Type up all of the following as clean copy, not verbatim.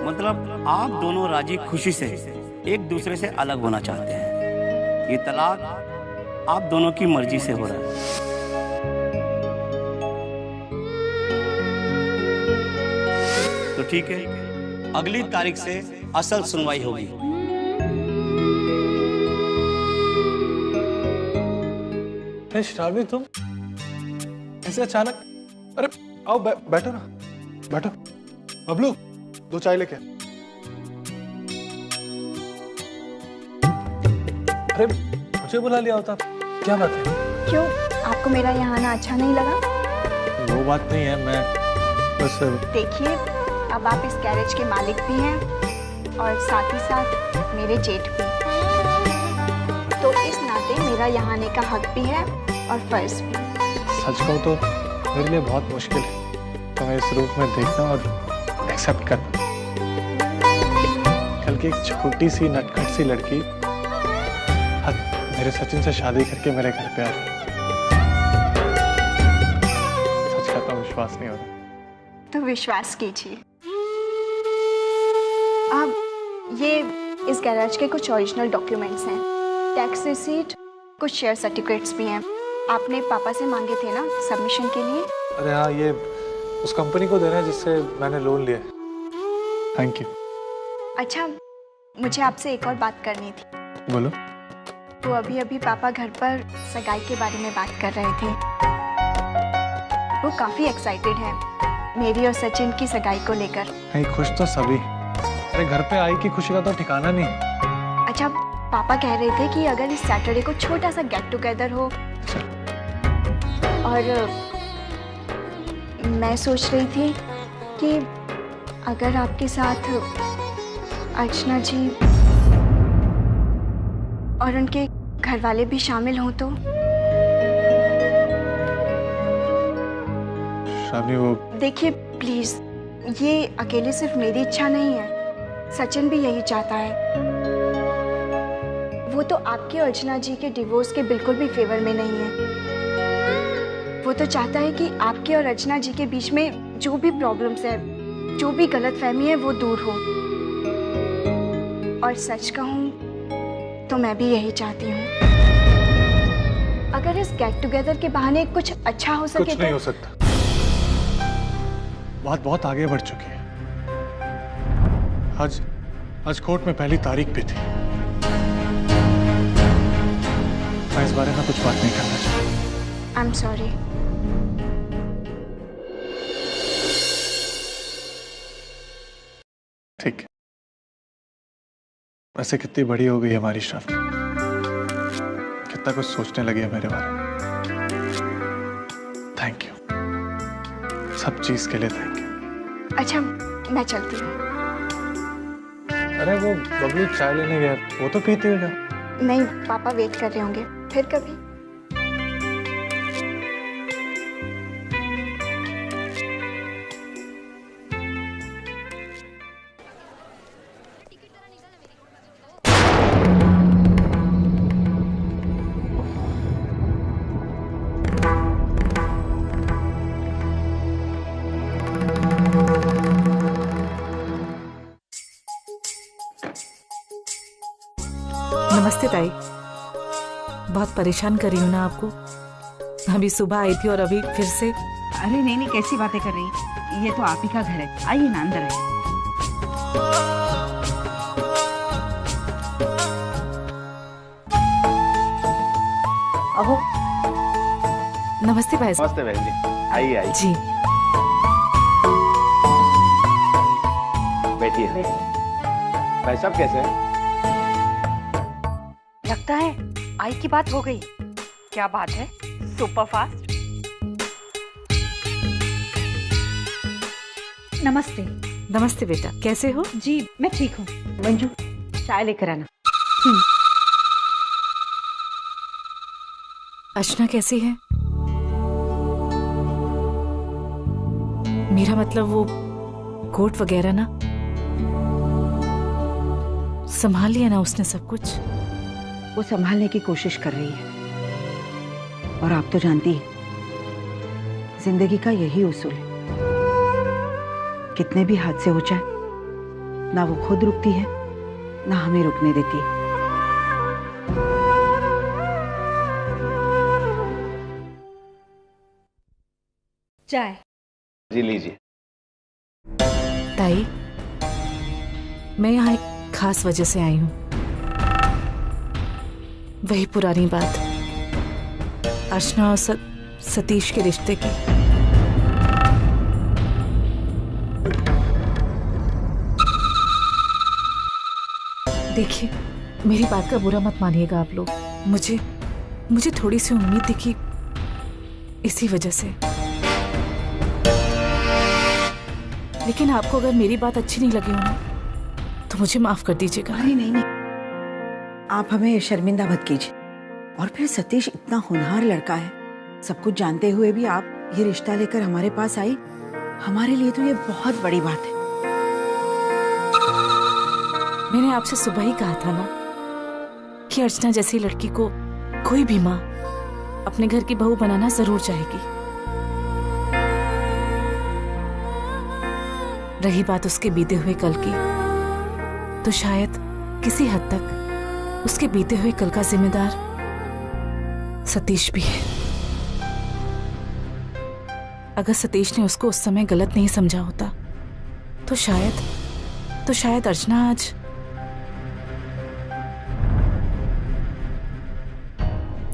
मतलब आप दोनों राजी खुशी से एक दूसरे से अलग होना चाहते हैं। ये तलाक आप दोनों की मर्जी से हो रहा है। तो ठीक है, अगली तारीख से असल सुनवाई होगी। श्रावणी, तुम ऐसे अचानक? अरे आओ, बैठो ना, बैठो। बबलू, 2 चाय लेके। अरे मुझे बुला लिया होता, क्या बात है? क्यों, आपको मेरा यहाँ आना अच्छा नहीं लगा? वो बात नहीं है, मैं बस। देखिए, अब आप इस गैरेज के मालिक भी हैं और साथ ही साथ मेरे जेठ भी, तो इस नाते मेरा यहाँ आने का हक भी है और फर्ज भी। सच कहूं तो मेरे लिए बहुत मुश्किल है तुम्हें इस रूप में देखना और एक्सेप्ट करना। कल की एक छोटी सी नटखट सी लड़की आज मेरे सचिन से शादी करके मेरे घर पे आ गई। सच कहता हूं, विश्वास नहीं हो रहा। तो विश्वास कीजिए। अब ये इस गैरेज के कुछ ओरिजिनल डॉक्यूमेंट्स हैं, टैक्स रिसीट, कुछ शेयर सर्टिफिकेट्स भी हैं। आपने पापा से मांगे थे ना सबमिशन के लिए? अरे हाँ, ये उस कंपनी को देना है जिससे मैंने लोन लिया। Thank you. अच्छा, मुझे आपसे एक और बात करनी थी। बोलो। तो अभी पापा घर पर सगाई के बारे में बात कर रहे थे। वो काफी एक्साइटेड हैं मेरी और सचिन की सगाई को लेकर। नहीं, खुश तो सभी। अरे घर पे आई की खुशी का तो ठिकाना नहीं। अच्छा, पापा कह रहे थे कि अगर इस सैटरडे को छोटा सा गेट टुगेदर हो। और मैं सोच रही थी कि अगर आपके साथ अर्चना जी और उनके घर वाले भी शामिल हों तो। शामी, वो देखिए प्लीज, ये अकेले सिर्फ मेरी इच्छा नहीं है, सचिन भी यही चाहता है। वो तो आपके और अर्चना जी के डिवोर्स के बिल्कुल भी फेवर में नहीं है। वो तो चाहता है कि आपके और अर्चना जी के बीच में जो भी प्रॉब्लम्स है, जो भी गलतफहमी है, वो दूर हो। और सच कहूँ तो मैं भी यही चाहती हूँ। अगर इस गेट टुगेदर के बहाने कुछ अच्छा हो सके। कुछ नहीं हो सकता, बात बहुत आगे बढ़ चुकी है। आज कोर्ट में पहली तारीख भी थी। मैं इस बारे में कुछ बात नहीं करना चाहता। I am sorry. ठीक है। वैसे कितनी बड़ी हो गई हमारी श्रावणी, कितना कुछ सोचने लगी है मेरे बारे में। थैंक यू, सब चीज के लिए थैंक यू। अच्छा, मैं चलती हूँ। अरे वो बबलू चाय लेने गया, वो तो पीते हो जाओ। नहीं, पापा वेट कर रहे होंगे, फिर कभी। नमस्ते ताई, बहुत परेशान कर रही हूँ ना आपको? अभी सुबह आई थी और अभी फिर से। अरे नहीं, कैसी बातें कर रही हैं? ये तो आप ही का घर है, आइए ना, अंदर आइए। अहो, नमस्ते भाई साहब। नमस्ते बहन जी, आइए आइए। जी बैठिए। भाई साहब कैसे हैं? लगता है आई की बात हो गई। क्या बात है, सुपर फास्ट। नमस्ते। नमस्ते बेटा, कैसे हो? जी मैं ठीक हूँ। मंजू, चाय लेकर आना। अर्चना कैसी है? मेरा मतलब वो कोर्ट वगैरह ना, संभाल लिया ना उसने सब कुछ? वो संभालने की कोशिश कर रही है, और आप तो जानती हैं जिंदगी का यही उसूल है, कितने भी हादसे हो जाए ना वो खुद रुकती है ना हमें रुकने देती। चाय। जी लीजिए। ताई, मैं यहाँ एक खास वजह से आई हूँ। वही पुरानी बात, अर्चना और सतीश के रिश्ते की। देखिए, मेरी बात का बुरा मत मानिएगा आप लोग। मुझे थोड़ी सी उम्मीद दिखी इसी वजह से। लेकिन आपको अगर मेरी बात अच्छी नहीं लगी हो ना, तो मुझे माफ कर दीजिएगा। अरे नहीं, आप हमें शर्मिंदा मत कीजिए। और फिर सतीश इतना होनहार लड़का है, सब कुछ जानते हुए भी आप ये रिश्ता लेकर हमारे पास आई, हमारे लिए तो ये बहुत बड़ी बात है। मैंने आपसे सुबह ही कहा था ना कि अर्चना जैसी लड़की को कोई भी माँ अपने घर की बहू बनाना जरूर चाहेगी। रही बात उसके बीते हुए कल की, तो शायद किसी हद तक उसके बीते हुए कल का जिम्मेदार सतीश भी है। अगर सतीश ने उसको उस समय गलत नहीं समझा होता, तो शायद अर्चना आज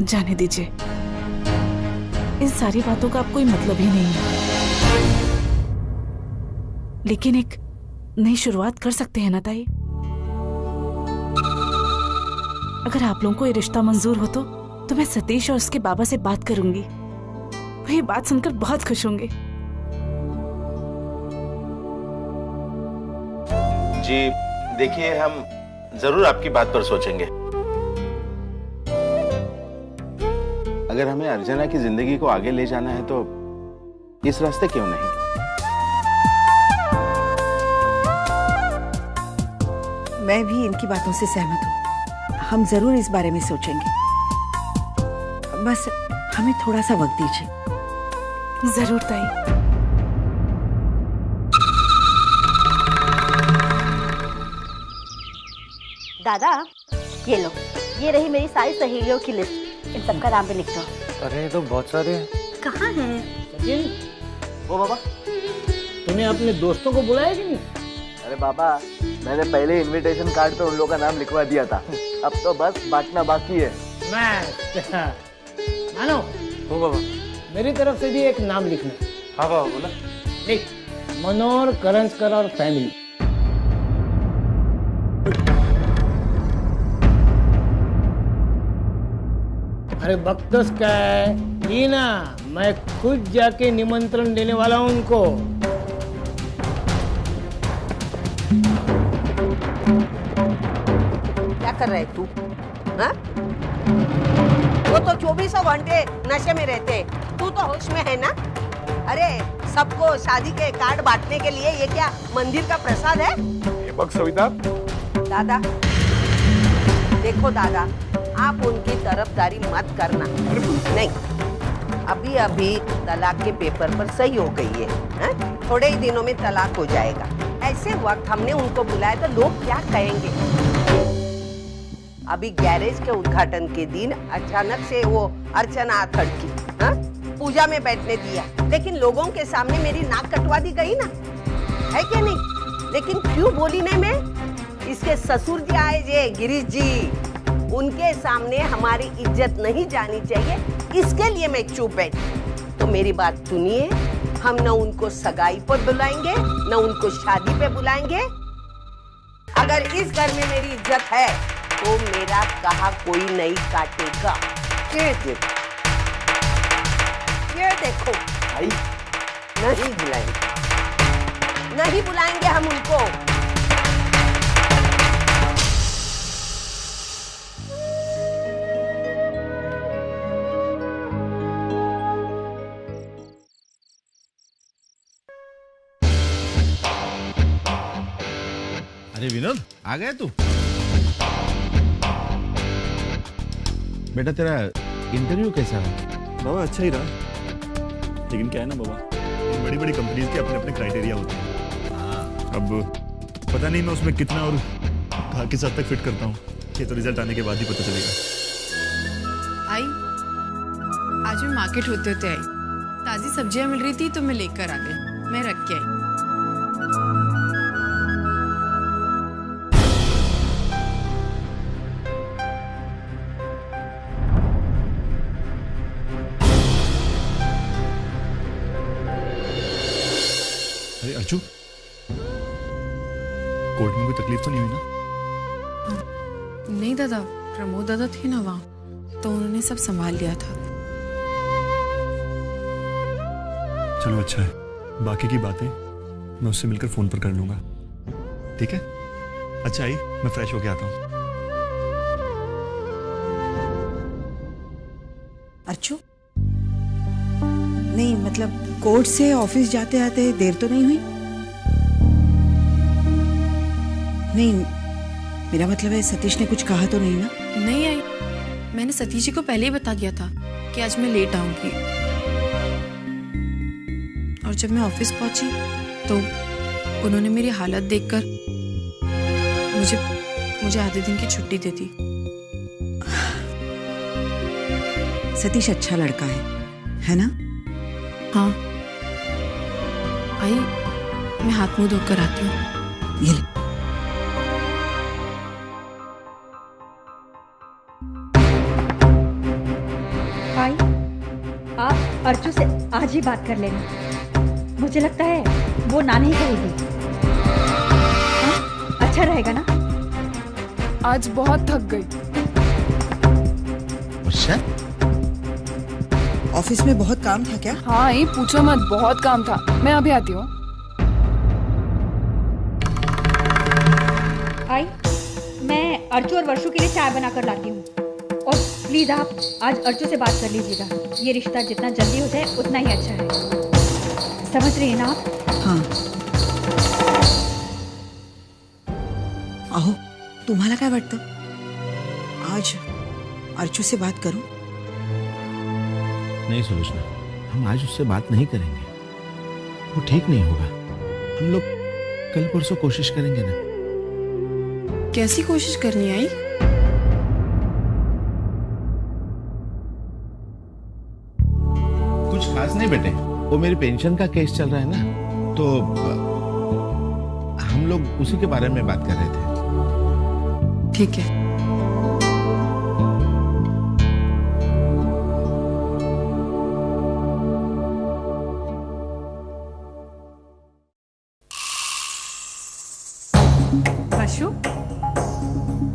जाने दीजिए। इन सारी बातों का अब कोई मतलब ही नहीं है, लेकिन एक नई शुरुआत कर सकते हैं ना ताई। अगर आप लोगों को ये रिश्ता मंजूर हो तो मैं सतीश और उसके बाबा से बात करूंगी। वो ये बात सुनकर बहुत खुश होंगे। जी देखिए, हम जरूर आपकी बात पर सोचेंगे। अगर हमें अर्चना की जिंदगी को आगे ले जाना है तो इस रास्ते क्यों नहीं। मैं भी इनकी बातों से सहमत हूँ। हम जरूर इस बारे में सोचेंगे, बस हमें थोड़ा सा वक्त दीजिए। जरूर ताई। दादा, ये लो, ये रही मेरी सारी सहेलियों की लिस्ट। इन सबका नाम भी लिख दो। अरे तो बहुत सारे हैं। कहाँ हैं? सचिन, ओ बाबा, तूने अपने दोस्तों को बुलाया कि नहीं? अरे बाबा, मैंने पहले इनविटेशन कार्ड पे उन लोगों का नाम लिखवा दिया था। अब तो बस बांटना बाकी है। मानो, ओ बाबा, मेरी तरफ से भी एक नाम लिखना। हाँ बाबा, बोला। लिख, मनोहर करंजकर और फैमिली। अरे बख्तस क्या है, ये ना मैं खुद जाके निमंत्रण देने वाला हूँ उनको। क्या कर रहा है तू? हाँ? वो तो 24 घंटे नशे में रहते, तू तो होश में है ना? अरे सबको शादी के कार्ड बांटने के लिए ये क्या मंदिर का प्रसाद है? ये बक सविता। दादा, देखो दादा, आप उनकी तरफदारी मत करना। नहीं, अभी अभी तलाक के पेपर पर सही हो गई है, थोड़े ही दिनों में तलाक हो जाएगा। ऐसे वक्त हमने उनको बुलाया तो लोग क्या कहेंगे? अभी गैरेज के उद्घाटन के दिन अचानक से वो अर्चना आ खड़की, पूजा में बैठने दिया, लेकिन लोगों के सामने मेरी नाक कटवा दी गई ना, है क्या नहीं? लेकिन क्यों बोली नहीं मैं? इसके ससुर जी आए जे गिरीश जी, उनके सामने हमारी इज्जत नहीं जानी चाहिए, इसके लिए मैं चुप बैठी। तो मेरी बात सुनिए, हम न उनको सगाई पर बुलाएंगे न उनको शादी पे बुलाएंगे। अगर इस घर में मेरी इज्जत है तो मेरा कहा कोई नहीं काटेगा। ये देखो, नहीं बुलाएंगे, नहीं बुलाएंगे हम उनको। अरे विनोद, आ गया तू? बेटा तेरा इंटरव्यू कैसा रहा? बाबा अच्छा ही रहा, लेकिन क्या है ना बाबा, बड़ी बड़ी कंपनीज के अपने अपने क्राइटेरिया होते हैं। अब पता नहीं मैं उसमें कितना और किस हद तक फिट करता हूँ, ये तो रिजल्ट आने के बाद ही पता चलेगा। आई आज मैं मार्केट होते होते आई, ताजी सब्जियां मिल रही थी तो मैं लेकर आ गई, मैं रख के आई। अरे अर्जू, कोर्ट में कोई तकलीफ तो नहीं हुई ना? नहीं दादा, प्रमोद दादा थे ना वहाँ, तो उन्होंने सब संभाल लिया था। चलो अच्छा है, बाकी की बातें मैं उससे मिलकर फोन पर कर लूंगा, ठीक है? अच्छा आई, मैं फ्रेश होके आता हूँ। अर्चू, नहीं मतलब कोर्ट से ऑफिस जाते आते देर तो नहीं हुई? नहीं, मेरा मतलब है सतीश ने कुछ कहा तो नहीं ना? नहीं आई, मैंने सतीश जी को पहले ही बता दिया था कि आज मैं लेट आऊंगी। और जब मैं ऑफिस पहुंची तो उन्होंने मेरी हालत देखकर मुझे आधे दिन की छुट्टी दे दी। सतीश अच्छा लड़का है ना? हाँ आई, मैं हाथ मुंह धोकर आती हूँ। ये ले। आई, आप अर्जू से आज ही बात कर लेना, मुझे लगता है वो ना नहीं करेगी। हाँ, अच्छा रहेगा ना? आज बहुत थक गई। ऑफिस में बहुत काम था क्या? हाँ ये पूछो मत, बहुत काम था। मैं अभी आती हूँ। आई, मैं अर्जू और वर्षू के लिए चाय बना कर लाती हूँ, और प्लीज आप आज अर्जू से बात कर लीजिएगा। ये रिश्ता जितना जल्दी हो जाए उतना ही अच्छा है, समझ रही है ना आप? हाँ। अहो, तुम्हाला काय वाटतं? आज अर्जू से बात करूं? नहीं सुलोचना, हम आज उससे बात नहीं करेंगे, वो ठीक नहीं होगा। हम लोग कल परसों कोशिश करेंगे ना। कैसी कोशिश करनी आई? कुछ खास नहीं बेटे, वो मेरी पेंशन का केस चल रहा है ना, तो हम लोग उसी के बारे में बात कर रहे थे। ठीक है। वर्षू,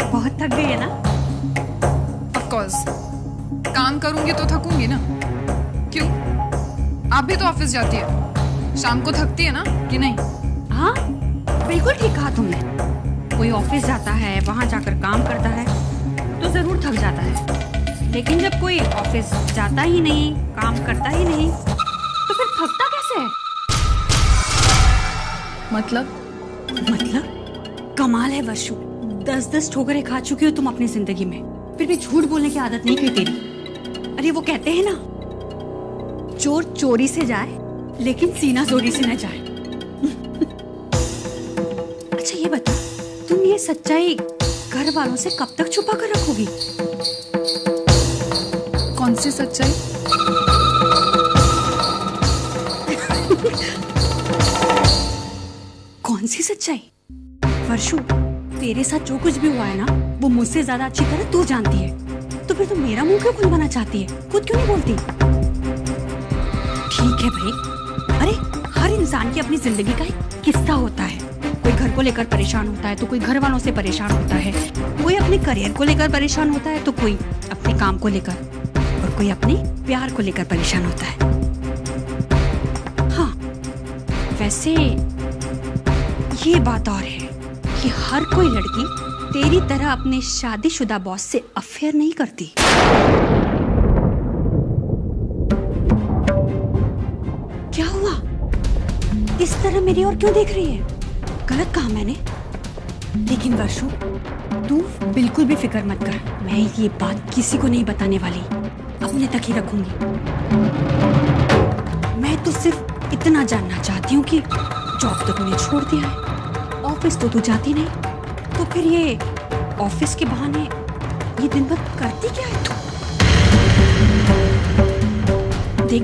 बहुत थक गई है ना? ऑफ कोर्स, काम करूंगी तो थकूंगी ना। क्यों, आप भी तो ऑफिस जाती है, शाम को थकती है ना कि नहीं? हाँ, बिल्कुल ठीक कहा तुमने। कोई ऑफिस जाता है, वहां जाकर काम करता है तो जरूर थक जाता है, लेकिन जब कोई ऑफिस जाता ही नहीं, काम करता ही नहीं, तो फिर थकता कैसे है? मतलब कमाल है वर्षू, 10-10 ठोकरें खा चुकी हो तुम अपनी जिंदगी में, फिर भी झूठ बोलने की आदत नहीं गई तेरी। अरे वो कहते हैं ना, चोर चोरी से जाए लेकिन सीना जोरी से न जाए। अच्छा ये बता, तुम ये सच्चाई घर वालों से कब तक छुपा कर रखोगी? कौन सी सच्चाई? कौन सी सच्चाई? वर्षू, तेरे साथ जो कुछ भी हुआ है ना, वो मुझसे ज्यादा अच्छी तरह तू जानती है, तो फिर तुम मेरा मुंह क्यों खुलवाना चाहती है? खुद क्यों नहीं बोलती? ठीक है भाई, अरे हर इंसान की अपनी जिंदगी का एक किस्सा होता है। कोई घर को लेकर परेशान होता है तो कोई घर वालों से परेशान होता है, कोई अपने करियर को लेकर परेशान होता है तो कोई अपने काम को लेकर, और कोई अपने प्यार को लेकर परेशान होता है। हाँ, वैसे ये बात और है कि हर कोई लड़की तेरी तरह अपने शादीशुदा बॉस से अफेयर नहीं करती। क्या हुआ? इस तरह मेरी ओर क्यों देख रही है? गलत कहा मैंने? लेकिन वर्षू, तू बिल्कुल भी फिक्र मत कर, मैं ये बात किसी को नहीं बताने वाली, अपने तक ही रखूंगी। मैं तो सिर्फ इतना जानना चाहती हूँ कि जॉब तो तूने छोड़ दिया है, ऑफिस तो तू जाती नहीं, तो फिर ये ऑफिस के बहाने ये दिन भर करती क्या है तू? देख,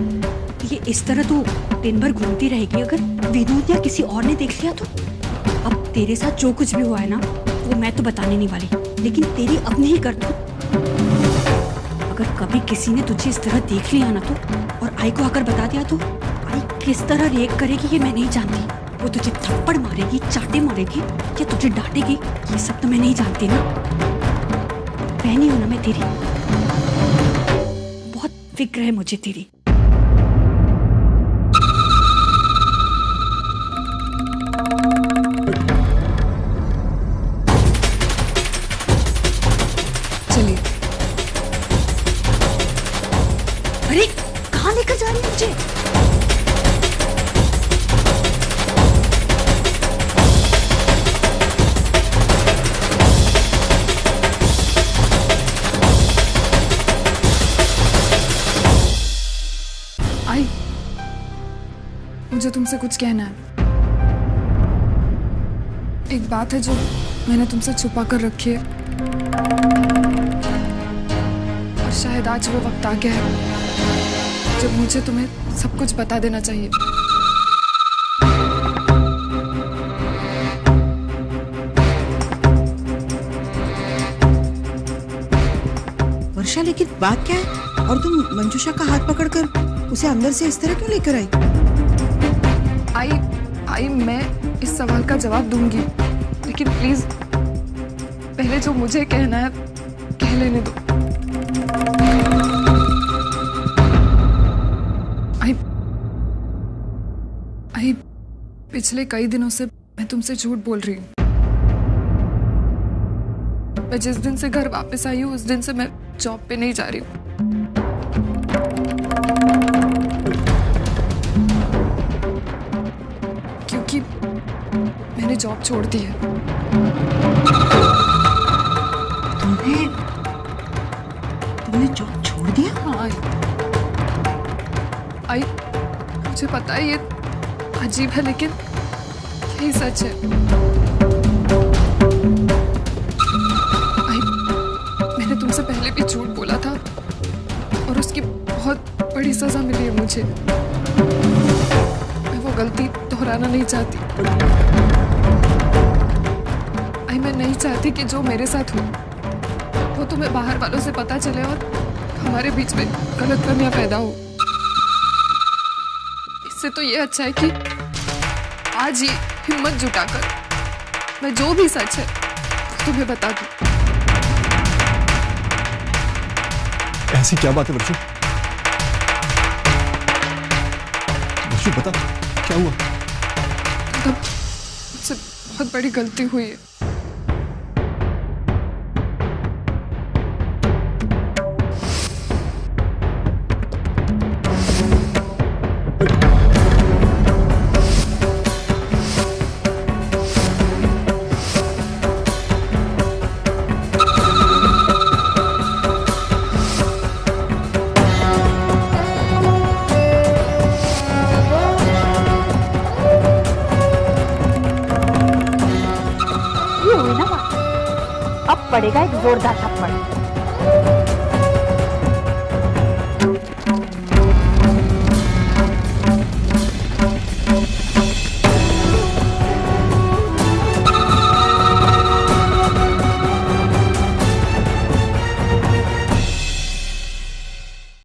ये इस तरह तू दिन भर घूमती रहेगी, अगर विनोद या किसी और ने देख लिया तो? अब तेरे साथ जो कुछ भी हुआ है ना, वो मैं तो बताने नहीं वाली, लेकिन तेरी अपनी ही करतूत, अगर कभी किसी ने तुझे इस तरह देख लिया ना तो, और आई को आकर बता दिया तो आई किस तरह रिएक्ट करेगी ये मैं नहीं जानती। वो तुझे थप्पड़ मारेगी, चाटे मारेगी या तुझे डांटेगी, ये सब तो मैं नहीं जानती ना। बहनी हूं ना मैं तेरी, बहुत फिक्र है मुझे तेरी। चलिए। अरे कहाँ लेकर जा रही है मुझे? आई, मुझे तुमसे कुछ कहना है। एक बात है जो मैंने तुमसे छुपा कर रखी है, और शायद आज वो वक्त आ गया है जब मुझे तुम्हें सब कुछ बता देना चाहिए। वर्षा, लेकिन बात क्या है? और तुम मंजूषा का हाथ पकड़कर उसे अंदर से इस तरह क्यों लेकर आई? आई मैं इस सवाल का जवाब दूंगी, लेकिन प्लीज पहले जो मुझे कहना है कह लेने दो। आई पिछले कई दिनों से मैं तुमसे झूठ बोल रही हूँ। मैं जिस दिन से घर वापस आई हूँ उस दिन से मैं जॉब पे नहीं जा रही हूँ। क्योंकि मैंने जॉब छोड़ दी है। तुमने जॉब छोड़ दिया? हाँ आई, मुझे पता है ये अजीब है, लेकिन यही सच है। आई, मैंने तुमसे पहले भी झूठ बोला था और उसकी बहुत बड़ी सजा मिली है मुझे। मैं वो गलती दोहराना नहीं चाहती। आई, मैं नहीं चाहती कि जो मेरे साथ हो वो तुम्हें बाहर वालों से पता चले और हमारे बीच में गलतफहमियां पैदा हो। इससे तो ये अच्छा है कि आज ही हिम्मत जुटाकर मैं जो भी सच है तुम्हें बता दूं। ऐसी क्या बात है वर्षा? वर्षा बता, क्या हुआ? तब मुझसे बहुत बड़ी गलती हुई है। अब पड़ेगा एक जोरदार थप्पड़।